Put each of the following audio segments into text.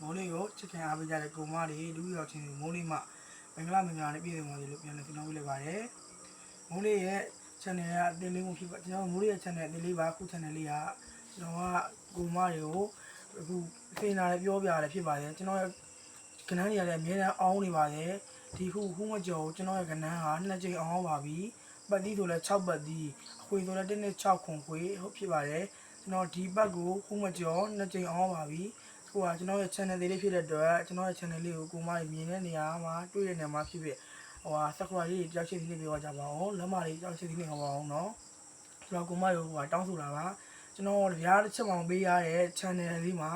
မိုးလေးကိုချစ်ခင်အားပေးကြတဲ့ကိုမတွေလူရောက်ချင်းမိုးလေးမှမင်္ဂလာနဲ့ပြည့်စုံပါစေလို့ပြန်လည်ဆုတောင်းပေးလိုက်ပါတယ်မိုးလေးရဲ့ channel ကအသေးလေးမှုဖြစ်ပါကျွန်တော်မိုးလေးရဲ့ channel အသေးလေးပါအခု channel လေးကကျွန်တော်ကကိုမတွေကိုအခုဖေးနာလည်းပြောပြရတယ်ဖြစ်ပါတယ်ကျွန်တော်ရဲ့ကဏ္ဍတွေလည်းအများအားအောင်းနေပါတယ်ဒီခုမကျော်ကျွန်တော်ရဲ့ကဏ္ဍဟာ2ချိန်အောင်ပါပြီပတ်သီးဆိုလည်း6ပတ်သီးအခွေဆိုလည်း1နဲ့6ခွန်ခွေဟုတ်ဖြစ်ပါတယ်ကျွန်တော်ဒီပတ်ကိုခုမကျော်2ချိန်အောင်ပါပြီဟိုကကျွန်တော်ရဲ့ channel လေးဖြစ်တဲ့အတွက်ကျွန်တော်ရဲ့ channel လေးကိုကိုမမြင်တဲ့နေရာမှာတွေ့တဲ့နေရာမှာဖြစ်ဖြစ်ဟိုဟာ subscribe လေးကြောက်ချစ်နေပြောကြပါအောင်လက်မလေးကြောက်ချစ်နေဟောပါအောင်နော်ကျွန်တော်ကိုမရောဟိုတောင်းဆိုတာပါကျွန်တော်ဗျာတစ်ချက်မှပေးရတဲ့ channel လေးမှာ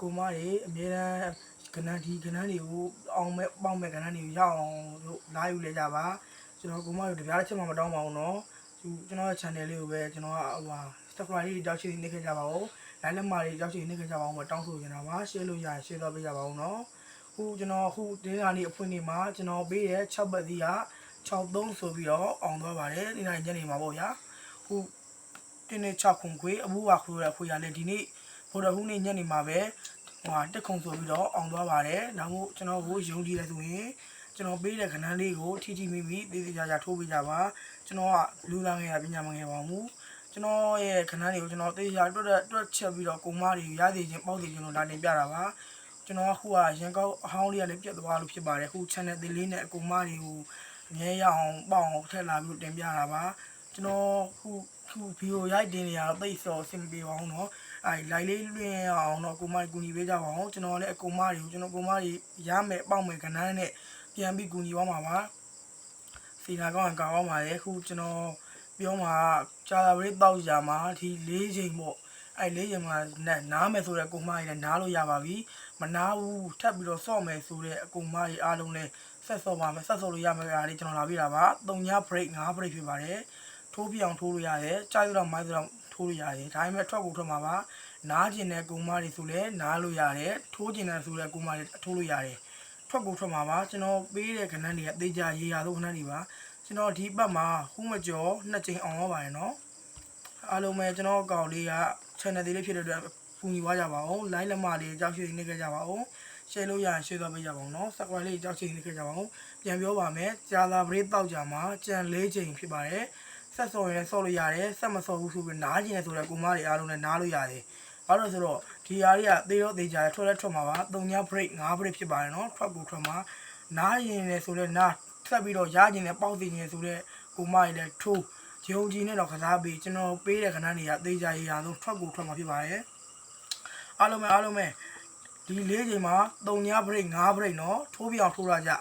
ကိုမတွေအများအားကဏ္ဍတွေကိုအောင်မဲ့ပေါက်မဲ့ကဏ္ဍတွေကိုရအောင်လို့လာယူလဲကြပါကျွန်တော်ကိုမတို့ဗျာတစ်ချက်မှမတောင်းပါဘူးနော်ကျွန်တော်ရဲ့ channel လေးကိုပဲကျွန်တော်ကဟိုဟာ subscribe လေးကြောက်ချစ်နေခဲ့ကြပါဦးလိုက်လက်မလေးကြောက်ချစ်နေခဲ့ကြပါဦးမတောင်းဆိုနေတာပါ share လို့ရရင် share တော့ပေးကြပါဦးနော်ကျွန်တော်ဒီနေ့အဖွင့်နေမှာကျွန်တော်ပေးတဲ့6ပတ်သီးက63ဆိုပြီးတော့အောင်သွားပါတယ်ဒီနေ့ညနေမှာပေါ့ဗျာတင်းနဲ့6ခုခွေအမှုပါခွေရခွေရလဲဒီနေ့ဗုဒ္ဓဟူးနေ့ညနေမှာပဲတက်ခုံဆိုပြီးတော့အောင်သွားပါတယ်ဒါမို့ကျွန်တော်ကိုယုံကြည်တယ်ဆိုရင်ကျွန်တော်ပေးတဲ့ခဏလေးကိုထိထိမိမိသေးသေးချာချာထိုးပေးကြပါကျွန်တော်ကလူသားငယ်ပညာမငယ်ပါဘူးကျွန်တော်ရဲ့ခဏလေးကိုကျွန်တော်သေချာတွက်ချက်ပြီးတော့ကိုမတွေရသေးခြင်းပေါက်သေးခြင်းလို့လာတင်ပြတာပါကျွန်တော်အခုကရန်ကောက်အဟောင်းလေးကလည်းပြတ်သွားလို့ဖြစ်ပါတယ်အခု channel သေးလေးနဲ့အကူမတွေကိုအမြဲရအောင်ပေါအောင်ထက်လာပြီးတင်ပြတာပါကျွန်တော်ခုဗီဒီယိုရိုက်တင်နေရတော့သိစောအဆင်ပြေပါအောင်နော်လိုက်လေးလွှင့်အောင်တော့ကိုမကူညီပေးကြပါအောင်ကျွန်တော်လည်းအကူမတွေကိုကျွန်တော်ကိုမတွေရမယ်ပေါက်မယ်ကဏ္ဍနဲ့ပြန်ပြီးကူညီသွားမှာပါစီနာကောင်းကောင်းပါလေခုကျွန်တော်ပြောမှာကြာတာလေးတောက်ကြမှာဒီ၄ချိန်ပေါ့၄ချိန်မှာနားမယ်ဆိုတဲ့ကိုမကြီးလည်းနားလို့ရပါပြီမနာဘူးထပ်ပြီးတော့စော့မယ်ဆိုတဲ့အကူမကြီးအားလုံးလည်းဆက်စော့ပါမယ်ဆက်စော့လို့ရမယ်အားလေးကျွန်တော်လာပြတာပါ3ည break 5 break ဖြစ်ပါတယ်ထိုးပြအောင်ထိုးလို့ရတယ်ကြာရတော့မိုင်းဆိုတော့ထိုးလို့ရတယ်ဒါပေမဲ့ထွက်ကိုထွက်မှာပါနားကျင်တဲ့ကူမတွေဆိုလဲနားလို့ရတယ်ထိုးကျင်တဲ့ဆိုတဲ့ကူမတွေထိုးလို့ရတယ်ထွက်ကိုထွက်မှာပါကျွန်တော်ပေးတဲ့ခဏတွေအသေးချာရေရာလို့ခဏတွေပါကျွန်တော်ဒီပတ်မှာခုမကျော်2ချိန်အောင်ပါပါတယ်နော်အားလုံးပဲကျွန်တော်အကောင့်လေးက channel လေးဖြစ်တဲ့အတွက်ပူညီသွားကြပါအောင် like လက်မလေးကြောက်ရွှေနေခဲ့ကြပါအောင် share လို့ရရင် share သွားပေးကြပါအောင်နော် subscribe လေးကြောက်ရွှေနေခဲ့ကြပါအောင်ပြန်ပြောပါမယ်ကြာလာပရိတောက်ကြမှာကြံ၄ချိန်ဖြစ်ပါတယ်ဆက်စော်ရင်ဆော့လို့ရတယ်ဆက်မဆော့ဘူးဆိုပြီးနားကျင်နေဆိုတဲ့ကိုမတွေအားလုံးနဲ့နားလို့ရတယ်ဘာလို့ဆိုတော့ဒီဟာတွေကသေတော့သေချာထွက်လက်ထွက်မှာပါ3ည break 5 break ဖြစ်ပါတယ်နော်ထွက်ကိုထွက်မှာနားကျင်နေဆိုတဲ့နားဆက်ပြီးတော့ရကျင်နေပေါက်စီနေဆိုတဲ့ကိုမတွေလည်းထိုးယုံကြည်နဲ့တော့ကစားပြီးကျွန်တော်ပေးတဲ့ခဏတွေကသေချာရေရာဆုံးထွက်ကိုထွက်မှာဖြစ်ပါတယ်အားလုံးပဲဒီ၄ချိန်မှာ3ည break 5 break နော်ထိုးပြအောင်ထိုးရကြ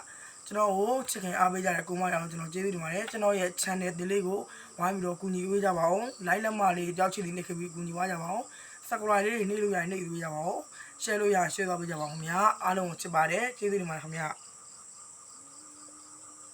ကျွန်တော်ကိုချစ်ခင်အားပေးကြတဲ့ကိုမအောင်ကျွန်တော်ကျေးဇူးတင်ပါတယ်ကျွန်တော်ရဲ့ channel ဒီလေးကိုဝိုင်းပြီးတော့ကူညီပေးကြပါအောင် like လက်မလေးကြောက်ချစ်လေးနဲ့ခပြီးကူညီသွားကြပါအောင် subscribe လေးတွေနှိပ်လို့ရရင်နှိပ်ပေးကြပါအောင် share လို့ရရင် share သွားပေးကြပါအောင်ခင်ဗျာအားလုံးကိုချစ်ပါတယ်ကျေးဇူးတင်ပါတယ်ခင်ဗျာ